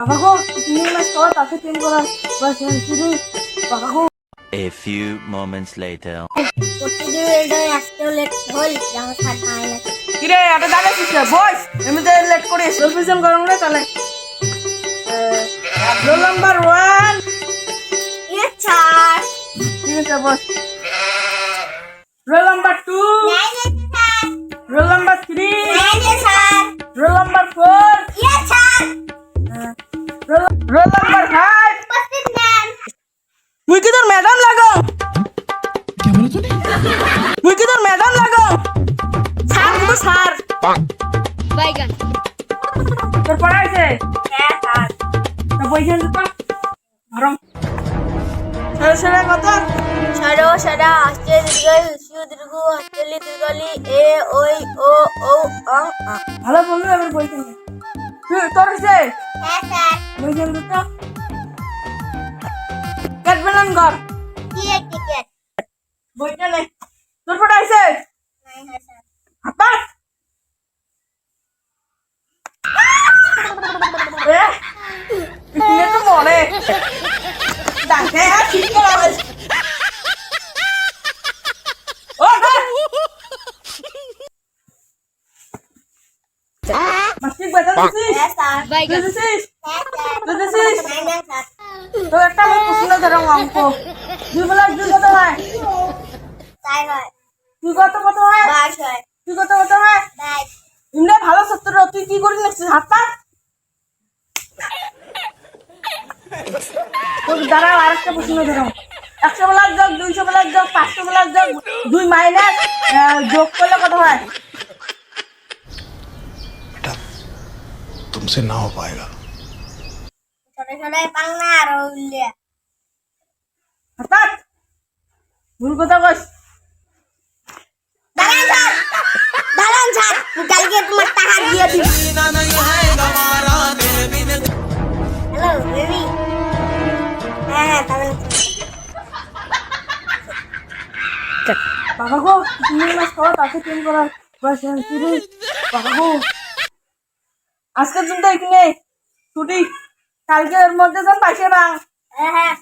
A few moments later. কিরে এটা দাঁড়াচ্ছিস না বস এমনিতে লেট করিস রিভিশন করুন না তাহলে রোল নাম্বার 1 ঠিক আছে boss roll number 2 roll number 3 roll number 4 roll number 5 মুই কি তোর ম্যাডাম লাগো মুই কি তোর ম্যাডাম লাগো স্যার তো স্যার বাইগান তোর পড়াইছে হ্যাঁ স্যার তো বইছেন তো গরম স্যার স্যার কত সারো সারা আস্তে দীর্ঘ সুয় দীর্ঘ আস্তেলি দীর্ঘলি এ ওই ও ও অং আ ভালো বলবি এবার বইছেন তোর হইছে হ্যাঁ স্যার বইছেন তো কাটবেন ঘর টিকেট বইটা নে তোর পড়াইছে নাই হ্যাঁ স্যার হাপাত এ তো মরে ডাকে ঠিক করা হয়েছে ও মাসিক বেতন দিছিস হ্যাঁ স্যার তুই দিছিস হ্যাঁ স্যার তুই দিছিস নাই না স্যার তো একটা আমি প্রশ্ন ধরো অঙ্ক 2 + 2 কত হয় তাই হয় তুই কত হয় 22 হয় তুই কত হয় 22 ইমরা ভালো ছাত্র তুই কি করে লিখছিস হাত পা তোর দ্বারা আরেকটা প্রশ্ন ধরো 100 প্লাস যোগ 200 প্লাস যোগ 500 প্লাস যোগ 2 মাইনাস যোগ করলে কত হয় बेटा तुमसे ना हो पाएगा। ছোট ছোট পাংনা আর উল্লিয়া হাত ভুল কথা কইস দাঁড়ান স্যার কালকে তোমার টাকা দিয়ে দিই হ্যালো বেবি হ্যাঁ তাহলে বাবা গো 3 মাস পর তাকে চেঞ্জ করার বয়স হয়েছে রে বাবা গো আজকের দিনটা এখানে ছুটি কালকে এর মধ্যে যখন পাইছে না হ্যাঁ